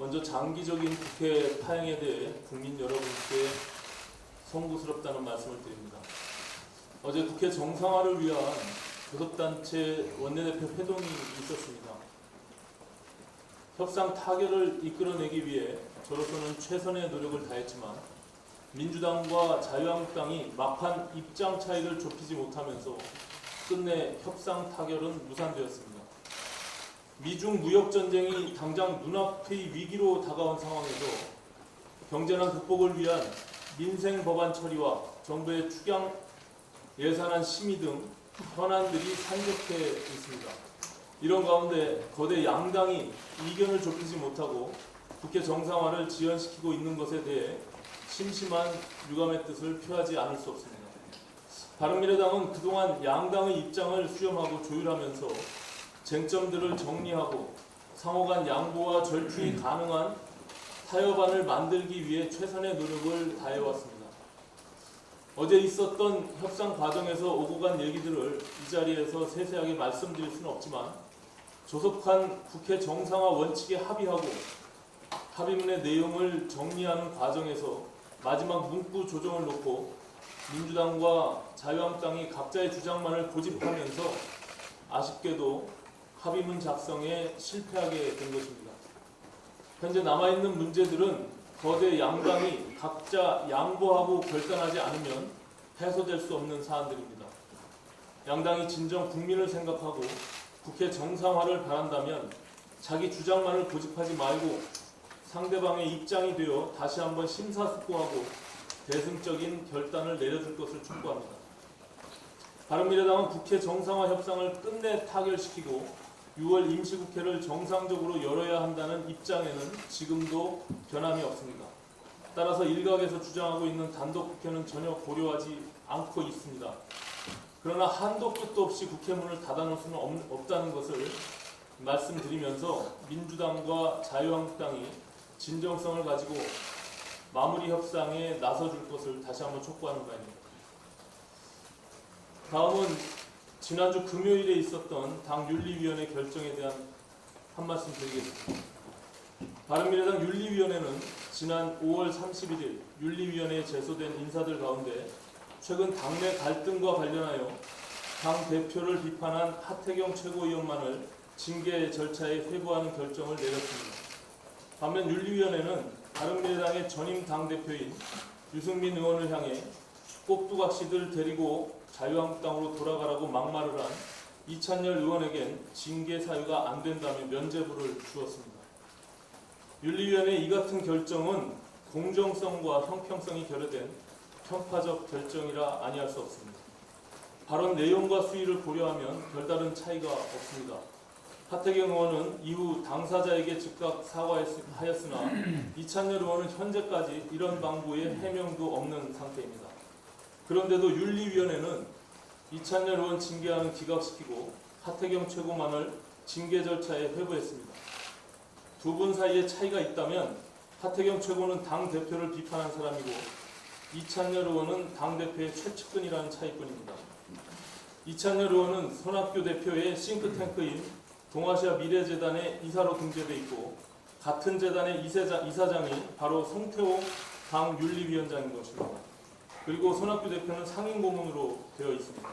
먼저 장기적인 국회 파행에 대해 국민 여러분께 송구스럽다는 말씀을 드립니다. 어제 국회 정상화를 위한 교섭단체 원내대표 회동이 있었습니다. 협상 타결을 이끌어내기 위해 저로서는 최선의 노력을 다했지만 민주당과 자유한국당이 막판 입장 차이를 좁히지 못하면서 끝내 협상 타결은 무산되었습니다. 미중 무역전쟁이 당장 눈앞의 위기로 다가온 상황에서 경제난 극복을 위한 민생 법안 처리와 정부의 축양 예산안 심의 등 현안들이 산적해 있습니다. 이런 가운데 거대 양당이 이견을 좁히지 못하고 국회 정상화를 지연시키고 있는 것에 대해 심심한 유감의 뜻을 표하지 않을 수 없습니다. 바른미래당은 그동안 양당의 입장을 수렴하고 조율하면서 쟁점들을 정리하고 상호간 양보와 절충이 가능한 타협안을 만들기 위해 최선의 노력을 다해왔습니다. 어제 있었던 협상 과정에서 오고 간 얘기들을 이 자리에서 세세하게 말씀드릴 수는 없지만 조속한 국회 정상화 원칙에 합의하고 합의문의 내용을 정리하는 과정에서 마지막 문구 조정을 놓고 민주당과 자유한국당이 각자의 주장만을 고집하면서 아쉽게도 합의문 작성에 실패하게 된 것입니다. 현재 남아있는 문제들은 거대 양당이 각자 양보하고 결단하지 않으면 해소될 수 없는 사안들입니다. 양당이 진정 국민을 생각하고 국회 정상화를 바란다면 자기 주장만을 고집하지 말고 상대방의 입장이 되어 다시 한번 심사숙고하고 대승적인 결단을 내려줄 것을 촉구합니다. 바른미래당은 국회 정상화 협상을 끝내 타결시키고 6월 임시국회를 정상적으로 열어야 한다는 입장에는 지금도 변함이 없습니다. 따라서 일각에서 주장하고 있는 단독국회는 전혀 고려하지 않고 있습니다. 그러나 한도 끝도 없이 국회 문을 닫아놓을 수는 없다는 것을 말씀드리면서 민주당과 자유한국당이 진정성을 가지고 마무리 협상에 나서줄 것을 다시 한번 촉구하는 바입니다. 다음은 지난주 금요일에 있었던 당 윤리위원회 결정에 대한 한 말씀 드리겠습니다. 바른미래당 윤리위원회는 지난 5월 31일 윤리위원회에 제소된 인사들 가운데 최근 당내 갈등과 관련하여 당 대표를 비판한 하태경 최고위원만을 징계 절차에 회부하는 결정을 내렸습니다. 반면 윤리위원회는 바른미래당의 전임 당대표인 유승민 의원을 향해 꼭두각시들 데리고 자유한국당으로 돌아가라고 막말을 한 이찬열 의원에겐 징계 사유가 안 된다며 면죄부를 주었습니다. 윤리위원회의 이 같은 결정은 공정성과 형평성이 결여된 편파적 결정이라 아니할 수 없습니다. 발언 내용과 수위를 고려하면 별다른 차이가 없습니다. 하태경 의원은 이후 당사자에게 즉각 사과하였으나 이찬열 의원은 현재까지 이런 방구의 해명도 없는 상태입니다. 그런데도 윤리위원회는 이찬열 의원 징계안을 기각시키고 하태경 최고만을 징계 절차에 회부했습니다. 두 분 사이에 차이가 있다면 하태경 최고는 당대표를 비판한 사람이고 이찬열 의원은 당대표의 최측근이라는 차이뿐입니다. 이찬열 의원은 손학규 대표의 싱크탱크인 동아시아 미래재단의 이사로 등재돼 있고 같은 재단의 이사장이 바로 송태호 당 윤리위원장인 것입니다. 그리고 손학규 대표는 상임 고문으로 되어 있습니다.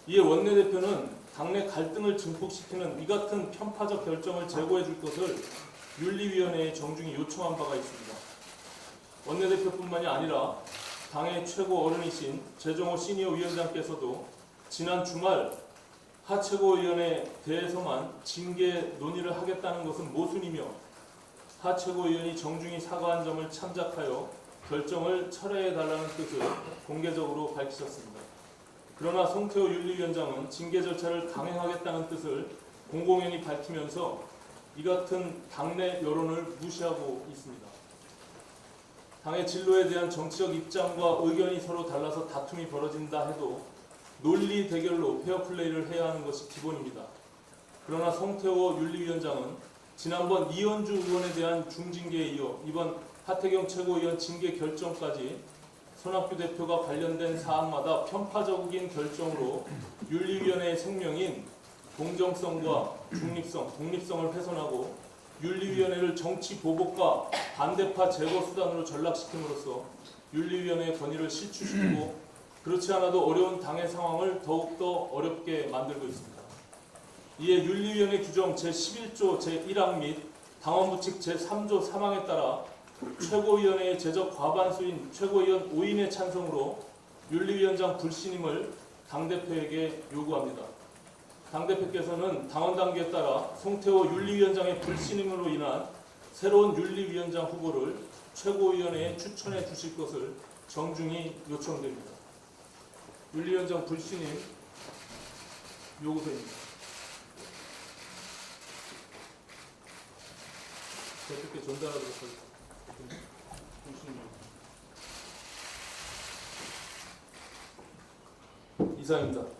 이에 원내대표는 당내 갈등을 증폭시키는 이 같은 편파적 결정을 제고해 줄 것을 윤리위원회에 정중히 요청한 바가 있습니다. 원내대표뿐만이 아니라 당의 최고 어른이신 재정호 시니어 위원장께서도 지난 주말 하 최고위원에 대해서만 징계 논의를 하겠다는 것은 모순이며 하 최고위원이 정중히 사과한 점을 참작하여 결정을 철회해달라는 뜻을 공개적으로 밝히셨습니다. 그러나 송태호 윤리위원장은 징계 절차를 강행하겠다는 뜻을 공공연히 밝히면서 이 같은 당내 여론을 무시하고 있습니다. 당의 진로에 대한 정치적 입장과 의견이 서로 달라서 다툼이 벌어진다 해도 논리 대결로 페어플레이를 해야 하는 것이 기본입니다. 그러나 송태호 윤리위원장은 지난번 이현주 의원에 대한 중징계에 이어 이번 하태경 최고위원 징계 결정까지 손학규 대표가 관련된 사안마다 편파적인 결정으로 윤리위원회의 생명인 공정성과 중립성, 독립성을 훼손하고 윤리위원회를 정치 보복과 반대파 제거 수단으로 전락시킴으로써 윤리위원회의 권위를 실추시키고 그렇지 않아도 어려운 당의 상황을 더욱더 어렵게 만들고 있습니다. 이에 윤리위원회 규정 제11조 제1항 및 당원부칙 제3조 3항에 따라 최고위원회의 제적 과반수인 최고위원 5인의 찬성으로 윤리위원장 불신임을 당대표에게 요구합니다. 당대표께서는 당원 당규에 따라 송태호 윤리위원장의 불신임으로 인한 새로운 윤리위원장 후보를 최고위원회에 추천해 주실 것을 정중히 요청드립니다. 윤리위원장 불신임 요구서입니다. 대표께 전달하도록 하겠습니다. 불신임 이상입니다.